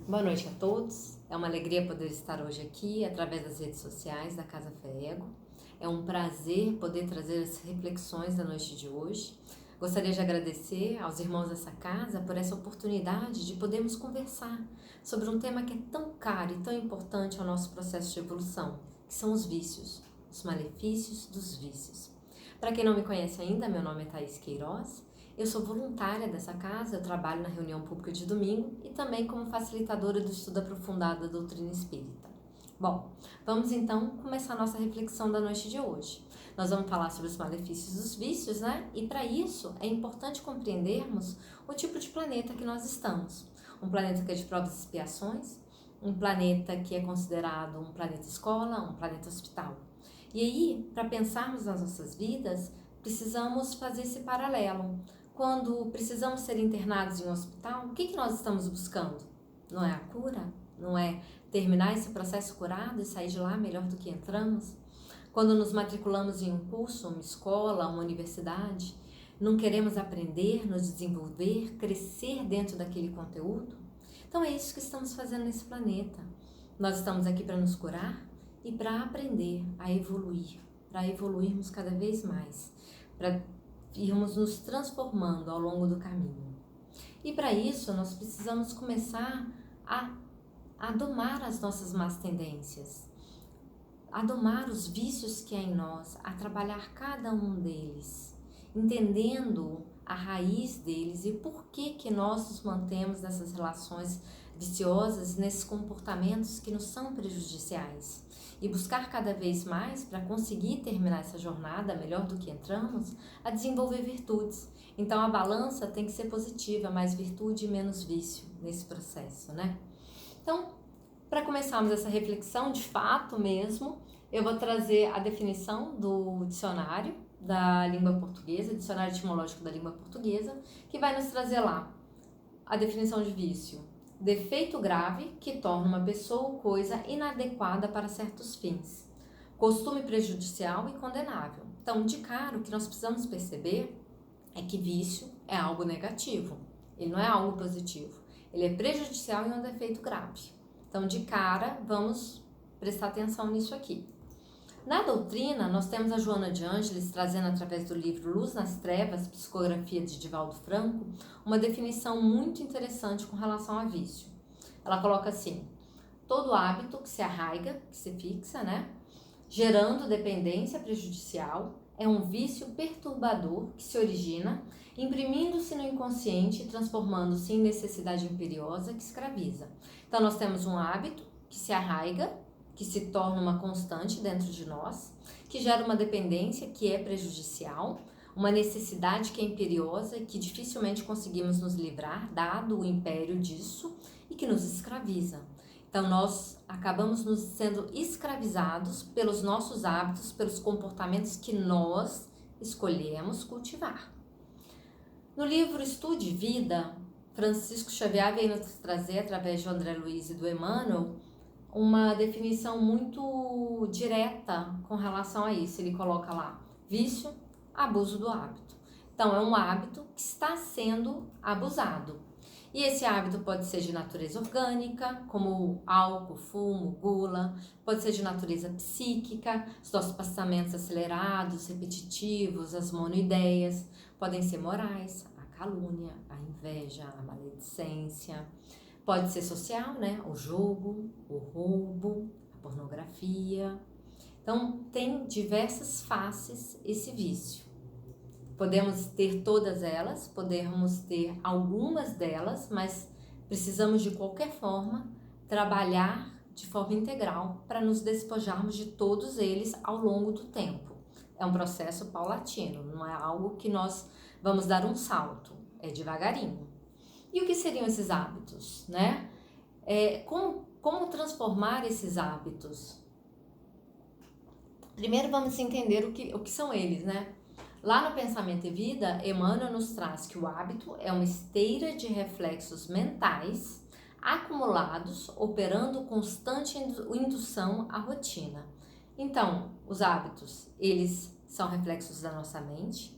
Boa noite a todos. É uma alegria poder estar hoje aqui através das redes sociais da Casa Fé Ego. É um prazer poder trazer as reflexões da noite de hoje. Gostaria de agradecer aos irmãos dessa casa por essa oportunidade de podermos conversar sobre um tema que é tão caro e tão importante ao nosso processo de evolução, que são os vícios, os malefícios dos vícios. Para quem não me conhece ainda, meu nome é Thaís Queiroz. Eu sou voluntária dessa casa, eu trabalho na reunião pública de domingo e também como facilitadora do estudo aprofundado da doutrina espírita. Bom, vamos então começar a nossa reflexão da noite de hoje. Nós vamos falar sobre os malefícios dos vícios, né? E para isso é importante compreendermos o tipo de planeta que nós estamos. Um planeta que é de provas e expiações, um planeta que é considerado um planeta escola, um planeta hospital. E aí, para pensarmos nas nossas vidas, precisamos fazer esse paralelo. Quando precisamos ser internados em um hospital, o que nós estamos buscando? Não é a cura? Não é terminar esse processo curado e sair de lá melhor do que entramos? Quando nos matriculamos em um curso, uma escola, uma universidade, não queremos aprender, nos desenvolver, crescer dentro daquele conteúdo? Então é isso que estamos fazendo nesse planeta. Nós estamos aqui para nos curar e para aprender a evoluir, para evoluirmos cada vez mais, para irmos nos transformando ao longo do caminho. E para isso nós precisamos começar a domar as nossas más tendências, a domar os vícios que há em nós, a trabalhar cada um deles, entendendo a raiz deles e por que nós nos mantemos nessas relações viciosas, nesses comportamentos que nos são prejudiciais. E buscar cada vez mais, para conseguir terminar essa jornada melhor do que entramos, a desenvolver virtudes. Então a balança tem que ser positiva, mais virtude e menos vício nesse processo, né? Então, para começarmos essa reflexão de fato mesmo, eu vou trazer a definição do dicionário da língua portuguesa, dicionário etimológico da língua portuguesa, que vai nos trazer lá a definição de vício: defeito grave que torna uma pessoa ou coisa inadequada para certos fins, costume prejudicial e condenável. Então, de cara, o que nós precisamos perceber é que vício é algo negativo, ele não é algo positivo, ele é prejudicial e um defeito grave. Então, de cara, vamos prestar atenção nisso aqui. Na doutrina, nós temos a Joana de Ângeles trazendo através do livro Luz nas Trevas, psicografia de Divaldo Franco, uma definição muito interessante com relação a vício. Ela coloca assim: todo hábito que se arraiga, que se fixa, né, gerando dependência prejudicial, é um vício perturbador que se origina, imprimindo-se no inconsciente e transformando-se em necessidade imperiosa que escraviza. Então, nós temos um hábito que se arraiga, que se torna uma constante dentro de nós, que gera uma dependência que é prejudicial, uma necessidade que é imperiosa e que dificilmente conseguimos nos livrar, dado o império disso, e que nos escraviza. Então, nós acabamos nos sendo escravizados pelos nossos hábitos, pelos comportamentos que nós escolhemos cultivar. No livro Estude Vida, Francisco Xavier vem nos trazer, através de André Luiz e do Emmanuel, uma definição muito direta com relação a isso. Ele coloca lá: vício, abuso do hábito. Então, é um hábito que está sendo abusado. E esse hábito pode ser de natureza orgânica, como álcool, fumo, gula, pode ser de natureza psíquica, os nossos pensamentos acelerados, repetitivos, as monoideias, podem ser morais, a calúnia, a inveja, a maledicência. Pode ser social, né? O jogo, o roubo, a pornografia. Então, tem diversas faces esse vício. Podemos ter todas elas, podemos ter algumas delas, mas precisamos de qualquer forma trabalhar de forma integral para nos despojarmos de todos eles ao longo do tempo. É um processo paulatino, não é algo que nós vamos dar um salto, é devagarinho. E o que seriam esses hábitos, né? Como transformar esses hábitos? Primeiro vamos entender o que são eles, né? Lá no Pensamento e Vida, Emmanuel nos traz que o hábito é uma esteira de reflexos mentais acumulados, operando constante indução à rotina. Então, os hábitos, eles são reflexos da nossa mente,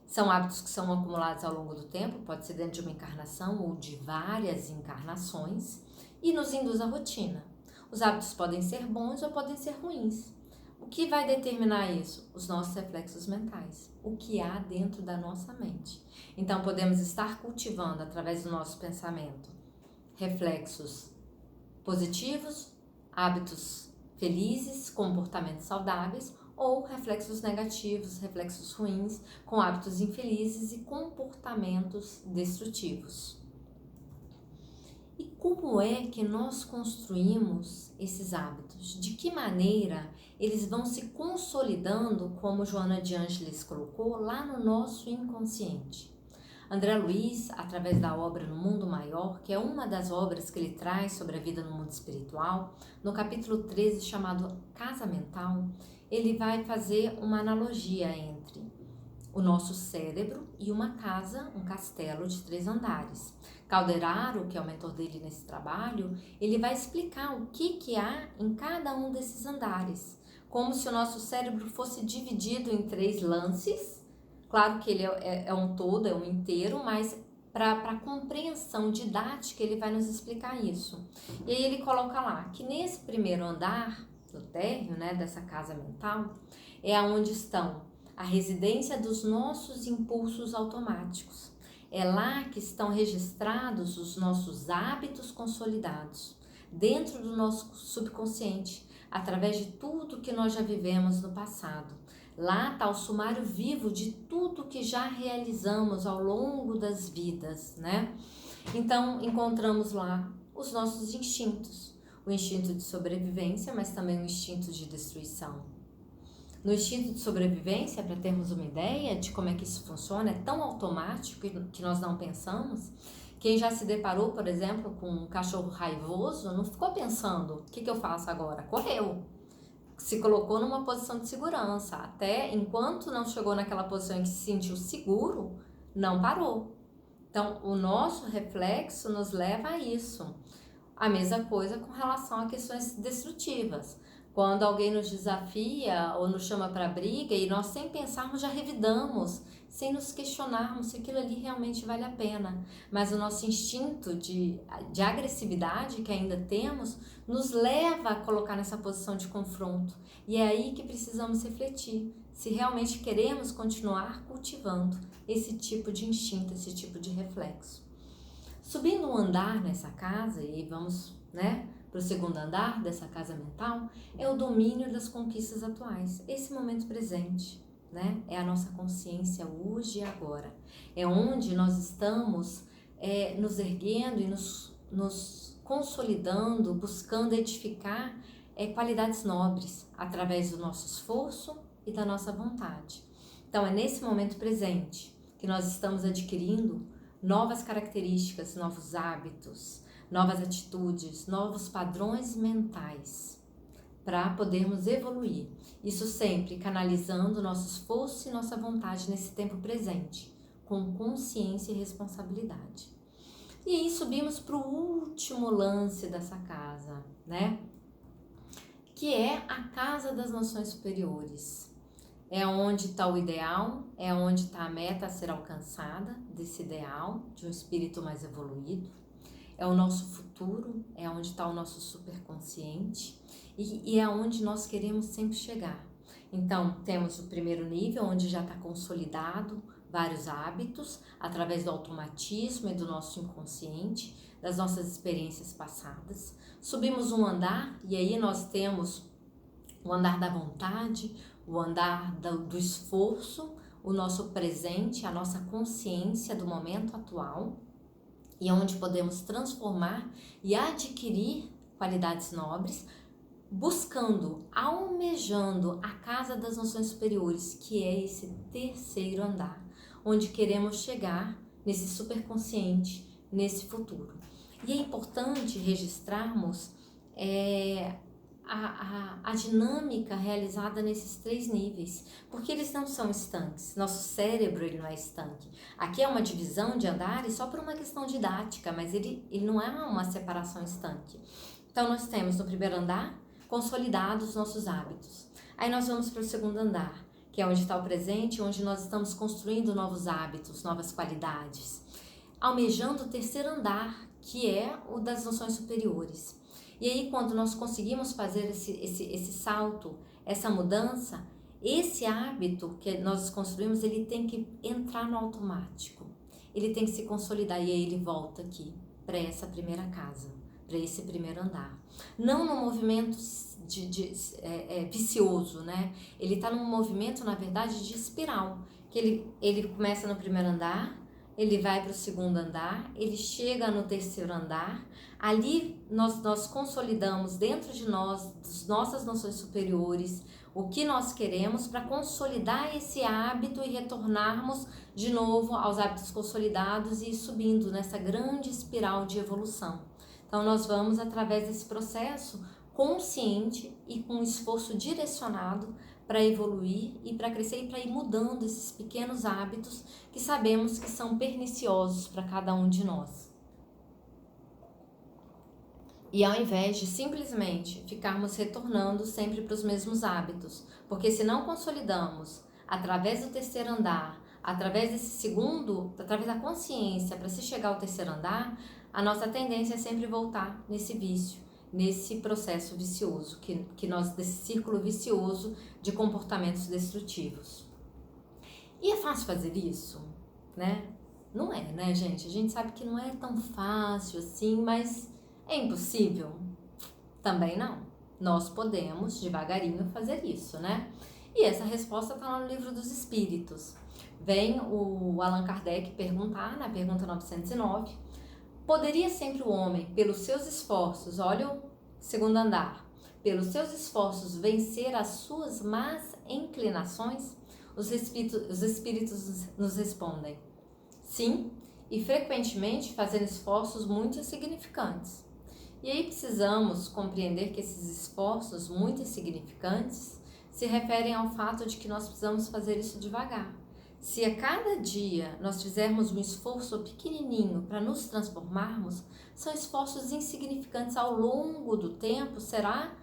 são hábitos que são acumulados ao longo do tempo, pode ser dentro de uma encarnação ou de várias encarnações, e nos induz à rotina. Os hábitos podem ser bons ou podem ser ruins. O que vai determinar isso? Os nossos reflexos mentais, o que há dentro da nossa mente. Então, podemos estar cultivando, através do nosso pensamento, reflexos positivos, hábitos felizes, comportamentos saudáveis, ou reflexos negativos, reflexos ruins, com hábitos infelizes e comportamentos destrutivos. E como é que nós construímos esses hábitos? De que maneira eles vão se consolidando, como Joana de Ângeles colocou, lá no nosso inconsciente? André Luiz, através da obra No Mundo Maior, que é uma das obras que ele traz sobre a vida no mundo espiritual, no capítulo 13, chamado Casa Mental, ele vai fazer uma analogia entre o nosso cérebro e uma casa, um castelo de 3 andares. Calderaro, que é o mentor dele nesse trabalho, ele vai explicar o que há em cada um desses andares, como se o nosso cérebro fosse dividido em 3 lances. Claro que ele é um todo, é um inteiro, mas para a compreensão didática ele vai nos explicar isso. E aí ele coloca lá que nesse primeiro andar do térreo, né, dessa casa mental, é onde estão a residência dos nossos impulsos automáticos. É lá que estão registrados os nossos hábitos consolidados, dentro do nosso subconsciente, através de tudo que nós já vivemos no passado. Lá está o sumário vivo de tudo que já realizamos ao longo das vidas, né? Então, encontramos lá os nossos instintos. O instinto de sobrevivência, mas também o instinto de destruição. No instinto de sobrevivência, para termos uma ideia de como é que isso funciona, é tão automático que nós não pensamos. Quem já se deparou, por exemplo, com um cachorro raivoso, não ficou pensando, o que eu faço agora? Correu. Se colocou numa posição de segurança. Até enquanto não chegou naquela posição em que se sentiu seguro, não parou. Então, o nosso reflexo nos leva a isso. A mesma coisa com relação a questões destrutivas. Quando alguém nos desafia ou nos chama para briga e nós, sem pensarmos, já revidamos, sem nos questionarmos se aquilo ali realmente vale a pena. Mas o nosso instinto de agressividade que ainda temos nos leva a colocar nessa posição de confronto. E é aí que precisamos refletir se realmente queremos continuar cultivando esse tipo de instinto, esse tipo de reflexo. Subindo um andar nessa casa, e vamos, para o segundo andar dessa casa mental, é o domínio das conquistas atuais, esse momento presente, é a nossa consciência hoje e agora. É onde nós estamos nos erguendo e nos consolidando, buscando edificar qualidades nobres através do nosso esforço e da nossa vontade. Então, é nesse momento presente que nós estamos adquirindo novas características, novos hábitos, novas atitudes, novos padrões mentais para podermos evoluir. Isso sempre canalizando nosso esforço e nossa vontade nesse tempo presente, com consciência e responsabilidade. E aí subimos para o último lance dessa casa, que é a casa das nações superiores. É onde está o ideal, é onde está a meta a ser alcançada desse ideal, de um espírito mais evoluído. É o nosso futuro, é onde está o nosso superconsciente e é onde nós queremos sempre chegar. Então, temos o primeiro nível, onde já está consolidado vários hábitos, através do automatismo e do nosso inconsciente, das nossas experiências passadas. Subimos um andar e aí nós temos o andar da vontade, o andar do esforço, o nosso presente, a nossa consciência do momento atual, e onde podemos transformar e adquirir qualidades nobres, buscando, almejando a casa das nações superiores, que é esse terceiro andar, onde queremos chegar nesse superconsciente, nesse futuro. E é importante registrarmos a dinâmica realizada nesses 3 níveis, porque eles não são estanques. Nosso cérebro ele não é estanque. Aqui é uma divisão de andares só por uma questão didática, mas ele não é uma separação estanque. Então nós temos no primeiro andar consolidados os nossos hábitos. Aí nós vamos para o segundo andar, que é onde está o presente, onde nós estamos construindo novos hábitos, novas qualidades. Almejando o terceiro andar, que é o das noções superiores. E aí, quando nós conseguimos fazer esse salto, essa mudança, esse hábito que nós construímos, ele tem que entrar no automático. Ele tem que se consolidar e aí ele volta aqui, para essa primeira casa, para esse primeiro andar. Não num movimento vicioso, né? Ele está num movimento, na verdade, de espiral. Que ele começa no primeiro andar, ele vai para o segundo andar, ele chega no terceiro andar. Ali nós consolidamos dentro de nós, das nossas noções superiores, o que nós queremos para consolidar esse hábito e retornarmos de novo aos hábitos consolidados e ir subindo nessa grande espiral de evolução. Então nós vamos através desse processo consciente e com esforço direcionado para evoluir e para crescer e para ir mudando esses pequenos hábitos que sabemos que são perniciosos para cada um de nós. E ao invés de simplesmente ficarmos retornando sempre para os mesmos hábitos, porque se não consolidamos através do terceiro andar, através desse segundo, através da consciência para se chegar ao terceiro andar, a nossa tendência é sempre voltar nesse vício, nesse processo vicioso, desse círculo vicioso de comportamentos destrutivos. E é fácil fazer isso, né? Não é, né, gente? A gente sabe que não é tão fácil assim, mas é impossível? Também não. Nós podemos, devagarinho, fazer isso, né? E essa resposta está lá no Livro dos Espíritos. Vem o Allan Kardec perguntar, na pergunta 909, poderia sempre o homem, pelos seus esforços, olha o segundo andar, pelos seus esforços vencer as suas más inclinações? Os espíritos nos respondem, sim, e frequentemente fazendo esforços muito insignificantes. E aí precisamos compreender que esses esforços muito insignificantes se referem ao fato de que nós precisamos fazer isso devagar. Se a cada dia nós fizermos um esforço pequenininho para nos transformarmos, são esforços insignificantes. Ao longo do tempo será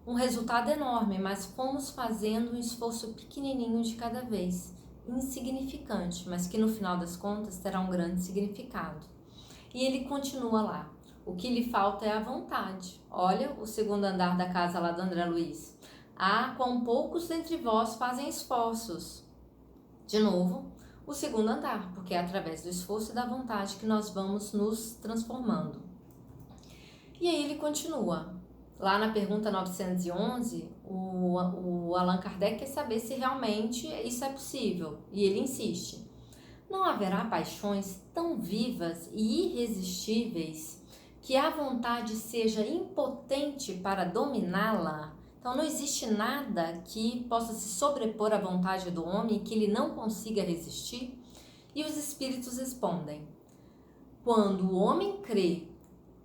um resultado enorme, mas fomos fazendo um esforço pequenininho de cada vez, insignificante, mas que no final das contas terá um grande significado. E ele continua lá. O que lhe falta é a vontade. Olha o segundo andar da casa lá do André Luiz. Ah, quão poucos dentre vós fazem esforços. De novo, o segundo andar, porque é através do esforço e da vontade que nós vamos nos transformando. E aí ele continua. Lá na pergunta 911, o Allan Kardec quer saber se realmente isso é possível. E ele insiste. Não haverá paixões tão vivas e irresistíveis que a vontade seja impotente para dominá-la? Então não existe nada que possa se sobrepor à vontade do homem que ele não consiga resistir? E os espíritos respondem, quando o homem crê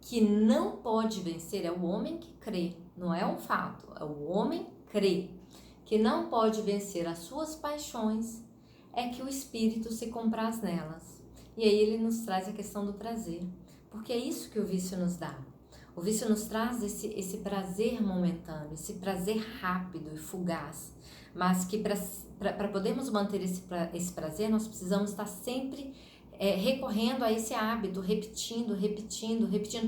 que não pode vencer, é o homem que crê, não é um fato, é o homem crê que não pode vencer as suas paixões, é que o espírito se compraz nelas. E aí ele nos traz a questão do prazer, porque é isso que o vício nos dá. O vício nos traz esse prazer momentâneo, esse prazer rápido e fugaz, mas que para podermos manter esse prazer, nós precisamos estar sempre recorrendo a esse hábito, repetindo,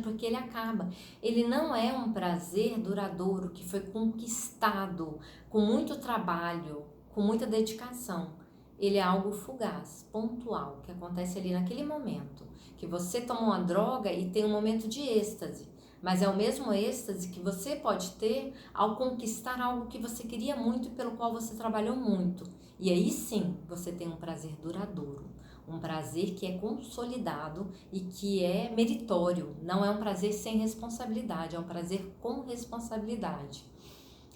porque ele acaba. Ele não é um prazer duradouro, que foi conquistado com muito trabalho, com muita dedicação. Ele é algo fugaz, pontual, que acontece ali naquele momento, que você toma uma droga e tem um momento de êxtase, mas é o mesmo êxtase que você pode ter ao conquistar algo que você queria muito e pelo qual você trabalhou muito. E aí sim, você tem um prazer duradouro, um prazer que é consolidado e que é meritório, não é um prazer sem responsabilidade, é um prazer com responsabilidade.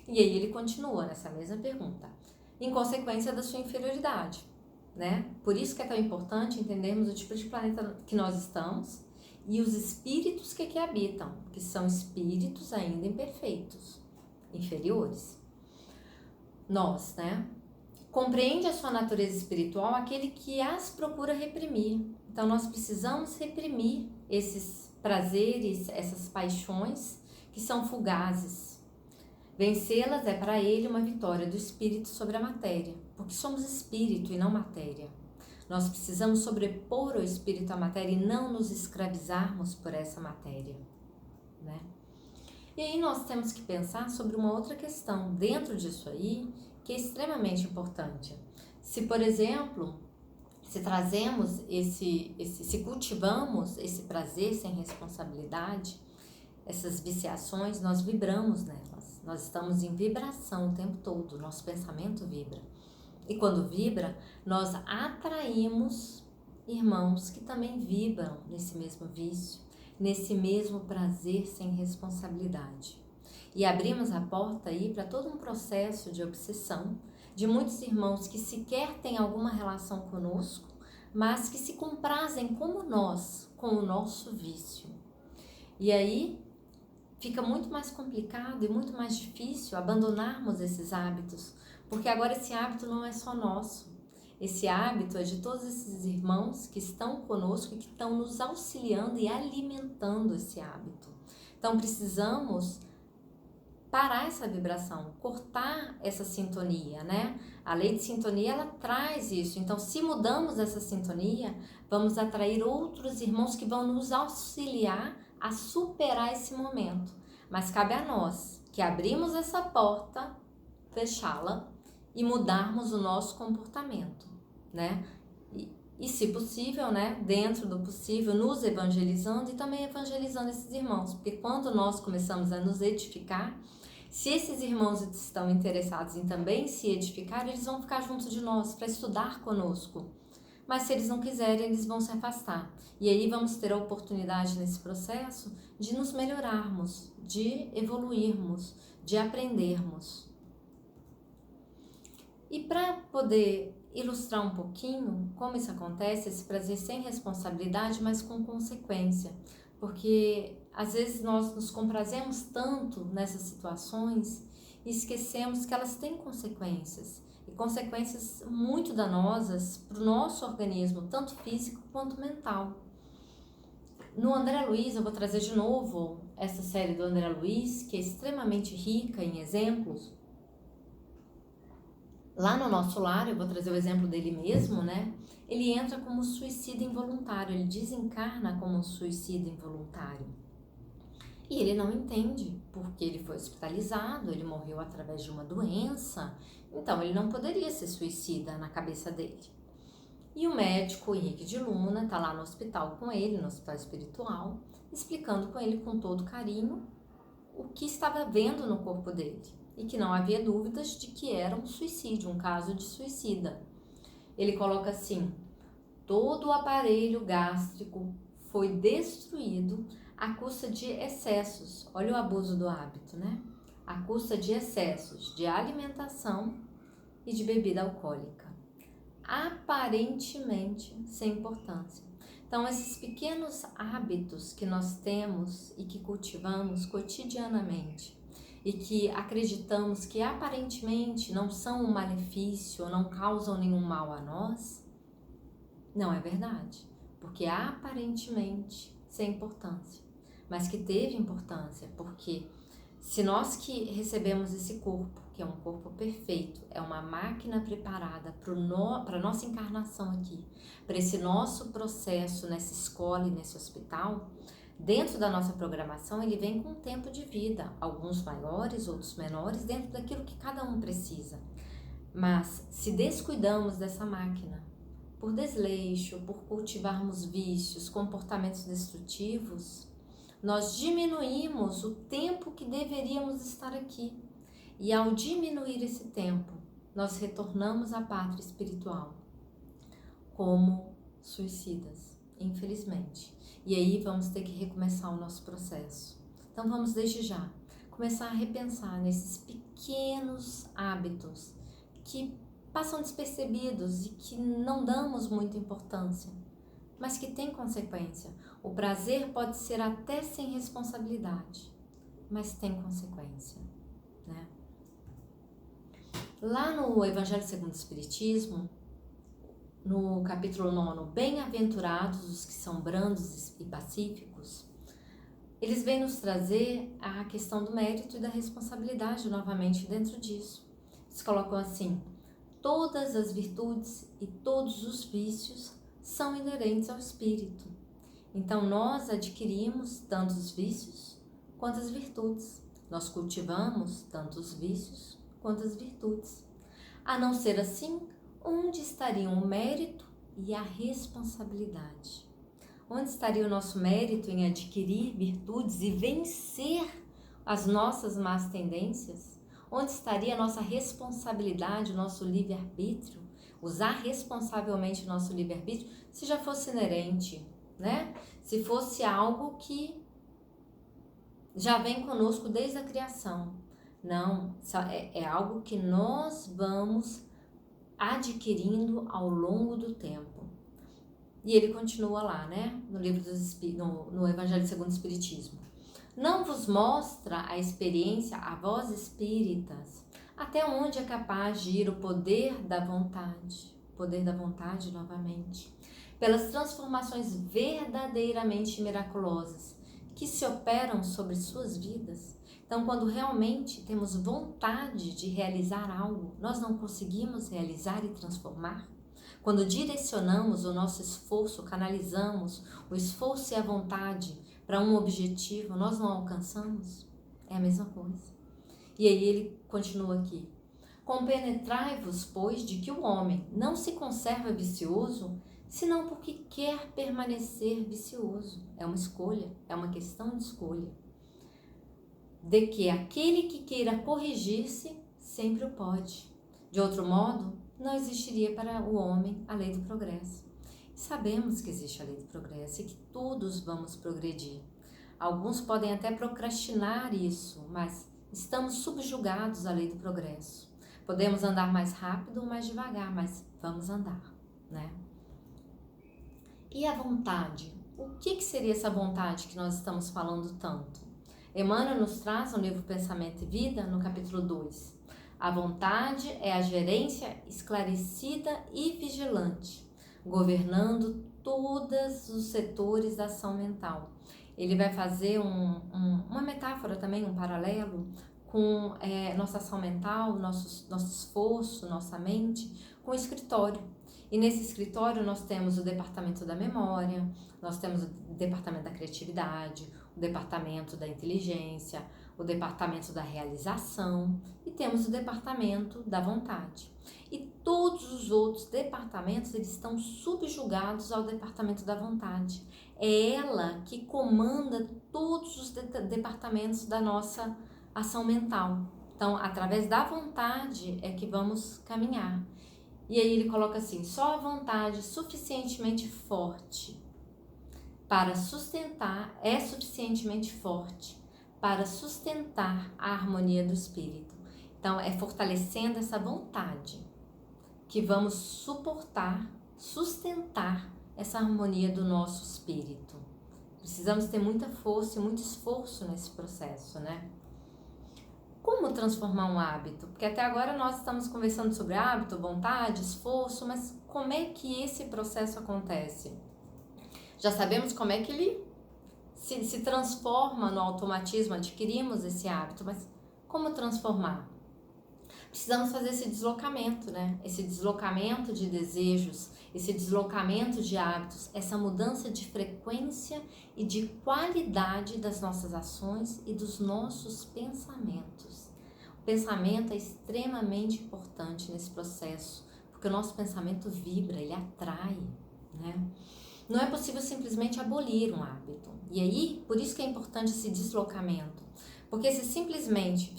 E aí ele continua nessa mesma pergunta, em consequência da sua inferioridade, né? Por isso que é tão importante entendermos o tipo de planeta que nós estamos e os espíritos que aqui habitam, que são espíritos ainda imperfeitos, inferiores. Nós, né? Compreende a sua natureza espiritual aquele que as procura reprimir. Então nós precisamos reprimir esses prazeres, essas paixões que são fugazes. Vencê-las é para ele uma vitória do espírito sobre a matéria, porque somos espírito e não matéria. Nós precisamos sobrepor o espírito à matéria e não nos escravizarmos por essa matéria, né? E aí nós temos que pensar sobre uma outra questão dentro disso aí, que é extremamente importante. Se, por exemplo, se trazemos se cultivamos esse prazer sem responsabilidade, essas viciações, nós vibramos nelas. Nós estamos em vibração o tempo todo, nosso pensamento vibra. E quando vibra, nós atraímos irmãos que também vibram nesse mesmo vício, nesse mesmo prazer sem responsabilidade. E abrimos a porta aí para todo um processo de obsessão de muitos irmãos que sequer têm alguma relação conosco, mas que se comprazem como nós, com o nosso vício. E aí fica muito mais complicado e muito mais difícil abandonarmos esses hábitos, porque agora esse hábito não é só nosso. Esse hábito é de todos esses irmãos que estão conosco e que estão nos auxiliando e alimentando esse hábito. Então precisamos parar essa vibração, cortar essa sintonia, né? A lei de sintonia, ela traz isso. Então, se mudamos essa sintonia, vamos atrair outros irmãos que vão nos auxiliar a superar esse momento. Mas cabe a nós que abrimos essa porta, fechá-la e mudarmos o nosso comportamento, né? E se possível, né, dentro do possível, nos evangelizando e também evangelizando esses irmãos, porque quando nós começamos a nos edificar, se esses irmãos estão interessados em também se edificar, eles vão ficar junto de nós para estudar conosco. Mas se eles não quiserem, eles vão se afastar. E aí vamos ter a oportunidade nesse processo de nos melhorarmos, de evoluirmos, de aprendermos. E para poder ilustrar um pouquinho como isso acontece, esse prazer sem responsabilidade, mas com consequência. Porque às vezes nós nos comprazemos tanto nessas situações e esquecemos que elas têm consequências. E consequências muito danosas para o nosso organismo, tanto físico quanto mental. No André Luiz, eu vou trazer de novo essa série do André Luiz, que é extremamente rica em exemplos. Lá no Nosso Lar, eu vou trazer o exemplo dele mesmo, né? Ele entra como suicida involuntário, ele desencarna como um suicida involuntário. E ele não entende, porque ele foi hospitalizado, ele morreu através de uma doença, então ele não poderia ser suicida na cabeça dele. E o médico Henrique de Luna está lá no hospital com ele, no hospital espiritual, explicando com ele com todo carinho o que estava vendo no corpo dele. E que não havia dúvidas de que era um suicídio, um caso de suicida. Ele coloca assim: todo o aparelho gástrico foi destruído à custa de excessos. Olha o abuso do hábito, né? À custa de excessos de alimentação e de bebida alcoólica. Aparentemente sem importância. Então, esses pequenos hábitos que nós temos e que cultivamos cotidianamente, e que acreditamos que aparentemente não são um malefício ou não causam nenhum mal a nós, não é verdade, porque aparentemente sem importância, mas que teve importância, porque se nós que recebemos esse corpo, que é um corpo perfeito, é uma máquina preparada para a nossa encarnação aqui, para esse nosso processo nessa escola e nesse hospital, dentro da nossa programação, ele vem com um tempo de vida, alguns maiores, outros menores, dentro daquilo que cada um precisa. Mas se descuidamos dessa máquina, por desleixo, por cultivarmos vícios, comportamentos destrutivos, nós diminuímos o tempo que deveríamos estar aqui. E ao diminuir esse tempo, nós retornamos à pátria espiritual como suicidas, infelizmente. E aí vamos ter que recomeçar o nosso processo. Então vamos desde já começar a repensar nesses pequenos hábitos que passam despercebidos e que não damos muita importância, mas que têm consequência. O prazer pode ser até sem responsabilidade, mas tem consequência, né? Lá no Evangelho segundo o Espiritismo, no capítulo 9, bem-aventurados os que são brandos e pacíficos, eles vêm nos trazer a questão do mérito e da responsabilidade novamente dentro disso. Eles colocam assim: todas as virtudes e todos os vícios são inerentes ao espírito. Então nós adquirimos tanto os vícios quanto as virtudes. Nós cultivamos tanto os vícios quanto as virtudes. A não ser assim, onde estariam o mérito e a responsabilidade? Onde estaria o nosso mérito em adquirir virtudes e vencer as nossas más tendências? Onde estaria a nossa responsabilidade, o nosso livre-arbítrio? Usar responsavelmente o nosso livre-arbítrio se já fosse inerente, né? Se fosse algo que já vem conosco desde a criação. Não, é algo que nós vamos adquirindo ao longo do tempo. E ele continua lá, né? No livro no Evangelho segundo o Espiritismo. Não vos mostra a experiência a vós espíritas até onde é capaz de ir o poder da vontade novamente, pelas transformações verdadeiramente miraculosas que se operam sobre suas vidas. Então, quando realmente temos vontade de realizar algo, nós não conseguimos realizar e transformar. Quando direcionamos o nosso esforço, canalizamos o esforço e a vontade para um objetivo, nós não alcançamos. É a mesma coisa. E aí ele continua aqui. Compenetrai-vos, pois, de que o homem não se conserva vicioso, senão porque quer permanecer vicioso. É uma escolha, é uma questão de escolha. De que aquele que queira corrigir-se sempre o pode. De outro modo, não existiria para o homem a lei do progresso. Sabemos que existe a lei do progresso e que todos vamos progredir. Alguns podem até procrastinar isso, mas estamos subjugados à lei do progresso. Podemos andar mais rápido ou mais devagar, mas vamos andar, né? E a vontade? O que seria essa vontade que nós estamos falando tanto? Emmanuel nos traz no livro Pensamento e Vida, no capítulo 2. A vontade é a gerência esclarecida e vigilante, governando todos os setores da ação mental. Ele vai fazer uma metáfora também, um paralelo com nossa ação mental, nosso esforço, nossa mente, com o escritório. E nesse escritório nós temos o departamento da memória, nós temos o departamento da criatividade, o departamento da inteligência, o departamento da realização e temos o departamento da vontade. E todos os outros departamentos eles estão subjugados ao departamento da vontade. É ela que comanda todos os departamentos da nossa ação mental. Então, através da vontade é que vamos caminhar. E aí ele coloca assim, só a vontade suficientemente forte para sustentar, é suficientemente forte para sustentar a harmonia do espírito. Então, é fortalecendo essa vontade que vamos sustentar essa harmonia do nosso espírito. Precisamos ter muita força e muito esforço nesse processo, né? Como transformar um hábito? Porque até agora nós estamos conversando sobre hábito, vontade, esforço, mas como é que esse processo acontece? Já sabemos como é que ele se transforma no automatismo, adquirimos esse hábito, mas como transformar? Precisamos fazer esse deslocamento, né? Esse deslocamento de desejos, esse deslocamento de hábitos, essa mudança de frequência e de qualidade das nossas ações e dos nossos pensamentos. O pensamento é extremamente importante nesse processo, porque o nosso pensamento vibra, ele atrai, né? Não é possível simplesmente abolir um hábito. E aí, por isso que é importante esse deslocamento. Porque se simplesmente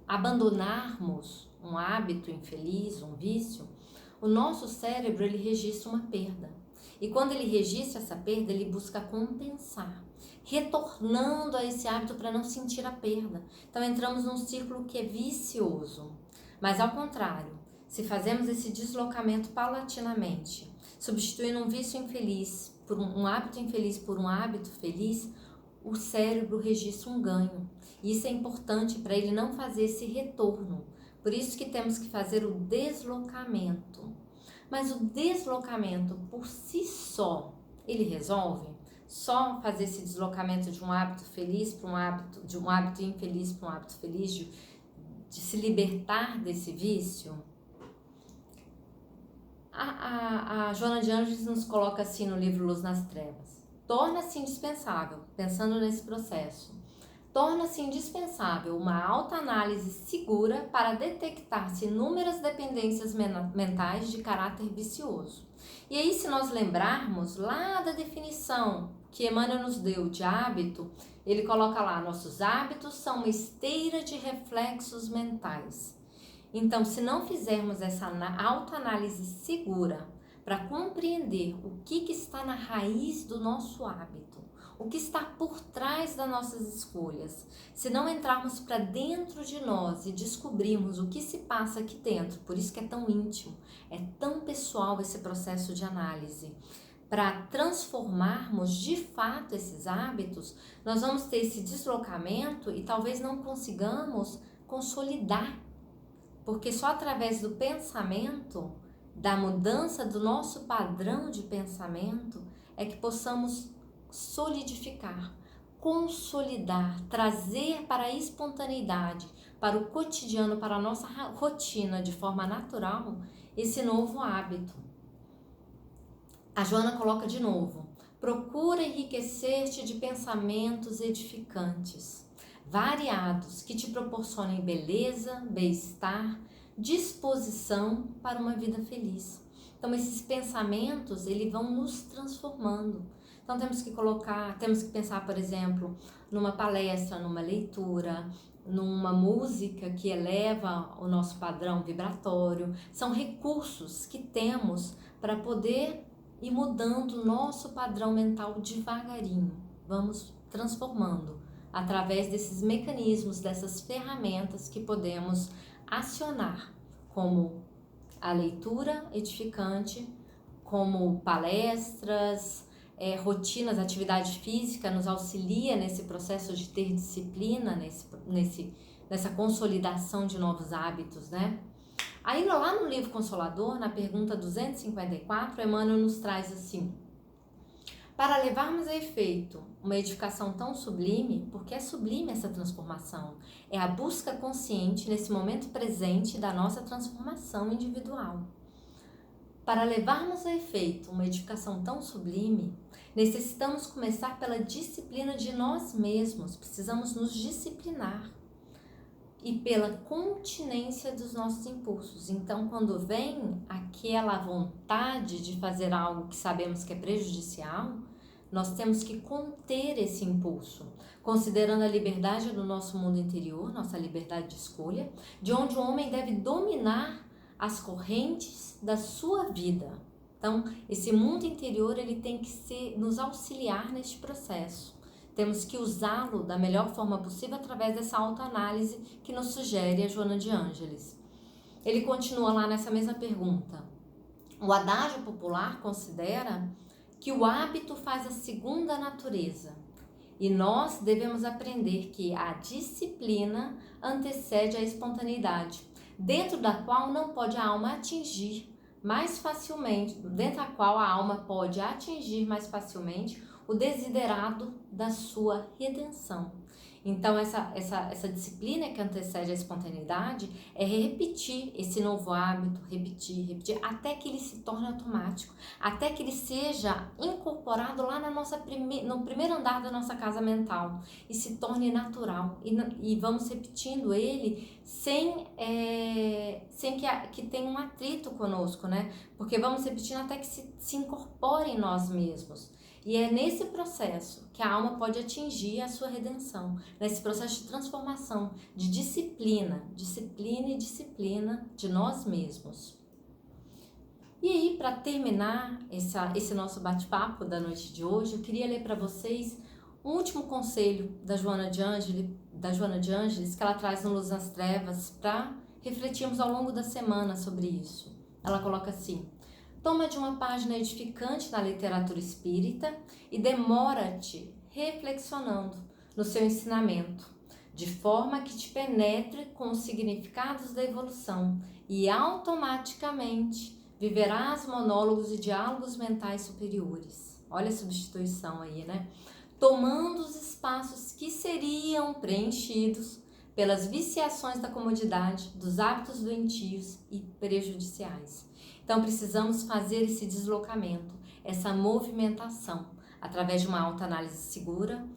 abandonarmos um hábito infeliz, um vício, o nosso cérebro ele registra uma perda. E quando ele registra essa perda, ele busca compensar, retornando a esse hábito para não sentir a perda. Então entramos num círculo que é vicioso. Mas ao contrário, se fazemos esse deslocamento paulatinamente, substituindo um vício infeliz por um hábito infeliz por um hábito feliz, o cérebro registra um ganho. E isso é importante para ele não fazer esse retorno. Por isso que temos que fazer o deslocamento. Mas o deslocamento por si só, ele resolve? Só fazer esse deslocamento de um hábito feliz para um hábito, de um hábito infeliz para um hábito feliz, de se libertar desse vício? a Joana de Ângeles nos coloca assim no livro Luz nas Trevas. Torna-se indispensável, pensando nesse processo, torna-se indispensável uma autoanálise segura para detectar-se inúmeras dependências mentais de caráter vicioso. E aí, se nós lembrarmos lá da definição que Emmanuel nos deu de hábito, ele coloca lá: nossos hábitos são uma esteira de reflexos mentais. Então, se não fizermos essa autoanálise segura para compreender o que está na raiz do nosso hábito, o que está por trás das nossas escolhas, se não entrarmos para dentro de nós e descobrirmos o que se passa aqui dentro, por isso que é tão íntimo, é tão pessoal esse processo de análise, para transformarmos de fato esses hábitos, nós vamos ter esse deslocamento e talvez não consigamos consolidar, porque só através do pensamento, da mudança do nosso padrão de pensamento, é que possamos solidificar, consolidar, trazer para a espontaneidade, para o cotidiano, para a nossa rotina de forma natural, esse novo hábito. A Joana coloca de novo: procura enriquecer-te de pensamentos edificantes, variados, que te proporcionem beleza, bem-estar, disposição para uma vida feliz. Então, esses pensamentos, eles vão nos transformando. Então, temos que pensar, por exemplo, numa palestra, numa leitura, numa música que eleva o nosso padrão vibratório. São recursos que temos para poder ir mudando o nosso padrão mental devagarinho. Vamos transformando através desses mecanismos, dessas ferramentas que podemos acionar, como a leitura edificante, como palestras, rotinas, atividade física nos auxilia nesse processo de ter disciplina, nessa consolidação de novos hábitos, né? Aí lá no livro Consolador, na pergunta 254, Emmanuel nos traz assim: para levarmos a efeito uma edificação tão sublime, porque é sublime essa transformação, é a busca consciente nesse momento presente da nossa transformação individual. Para levarmos a efeito uma edificação tão sublime, necessitamos começar pela disciplina de nós mesmos, precisamos nos disciplinar. E pela continência dos nossos impulsos. Então, quando vem aquela vontade de fazer algo que sabemos que é prejudicial, nós temos que conter esse impulso, considerando a liberdade do nosso mundo interior, nossa liberdade de escolha, de onde o homem deve dominar as correntes da sua vida. Então, esse mundo interior, ele tem que nos auxiliar neste processo. Temos que usá-lo da melhor forma possível através dessa autoanálise que nos sugere a Joana de Ângeles. Ele continua lá nessa mesma pergunta. O adágio popular considera que o hábito faz a segunda natureza e nós devemos aprender que a disciplina antecede a espontaneidade, dentro da qual não pode a alma atingir mais facilmente, o desiderado da sua redenção. Então, essa disciplina que antecede a espontaneidade é repetir esse novo hábito, repetir, até que ele se torne automático, até que ele seja incorporado lá no primeiro andar da nossa casa mental e se torne natural. E vamos repetindo ele sem que tenha um atrito conosco, né? Porque vamos repetindo até que se incorpore em nós mesmos. E é nesse processo que a alma pode atingir a sua redenção, nesse processo de transformação, de disciplina de nós mesmos. E aí, para terminar esse nosso bate-papo da noite de hoje, eu queria ler para vocês um último conselho da Joana de Ângeles, que ela traz no Luz nas Trevas, para refletirmos ao longo da semana sobre isso. Ela coloca assim: toma de uma página edificante na literatura espírita e demora-te reflexionando no seu ensinamento, de forma que te penetre com os significados da evolução e automaticamente viverás monólogos e diálogos mentais superiores. Olha a substituição aí, né? Tomando os espaços que seriam preenchidos pelas viciações da comodidade, dos hábitos doentios e prejudiciais. Então precisamos fazer esse deslocamento, essa movimentação, através de uma autoanálise segura,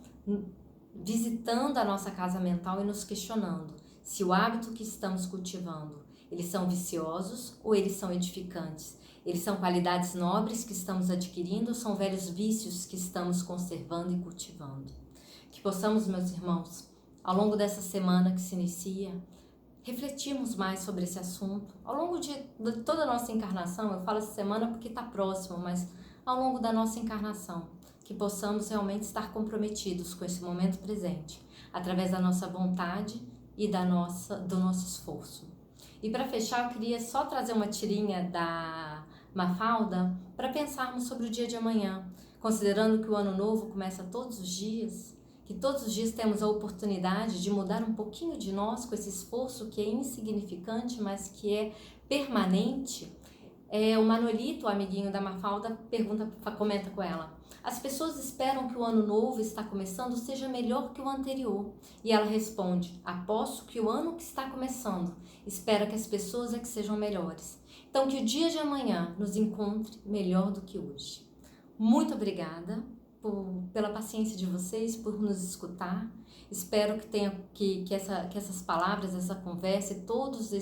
visitando a nossa casa mental e nos questionando se o hábito que estamos cultivando, eles são viciosos ou eles são edificantes? Eles são qualidades nobres que estamos adquirindo ou são velhos vícios que estamos conservando e cultivando? Que possamos, meus irmãos, ao longo dessa semana que se inicia, refletirmos mais sobre esse assunto. Ao longo de toda a nossa encarnação, eu falo essa semana porque está próximo, mas ao longo da nossa encarnação, que possamos realmente estar comprometidos com esse momento presente, através da nossa vontade e do nosso esforço. E para fechar, eu queria só trazer uma tirinha da Mafalda para pensarmos sobre o dia de amanhã, considerando que o ano novo começa todos os dias, que todos os dias temos a oportunidade de mudar um pouquinho de nós com esse esforço que é insignificante, mas que é permanente. O Manolito, o amiguinho da Mafalda, comenta com ela: as pessoas esperam que o ano novo está começando seja melhor que o anterior. E ela responde: aposto que o ano que está começando espera que as pessoas é que sejam melhores. Então que o dia de amanhã nos encontre melhor do que hoje. Muito obrigada pela paciência de vocês, por nos escutar. Espero que essas palavras, essa conversa e todas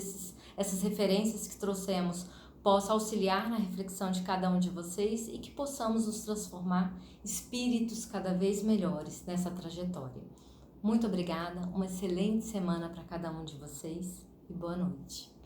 essas referências que trouxemos possa auxiliar na reflexão de cada um de vocês e que possamos nos transformar espíritos cada vez melhores nessa trajetória. Muito obrigada, uma excelente semana para cada um de vocês e boa noite.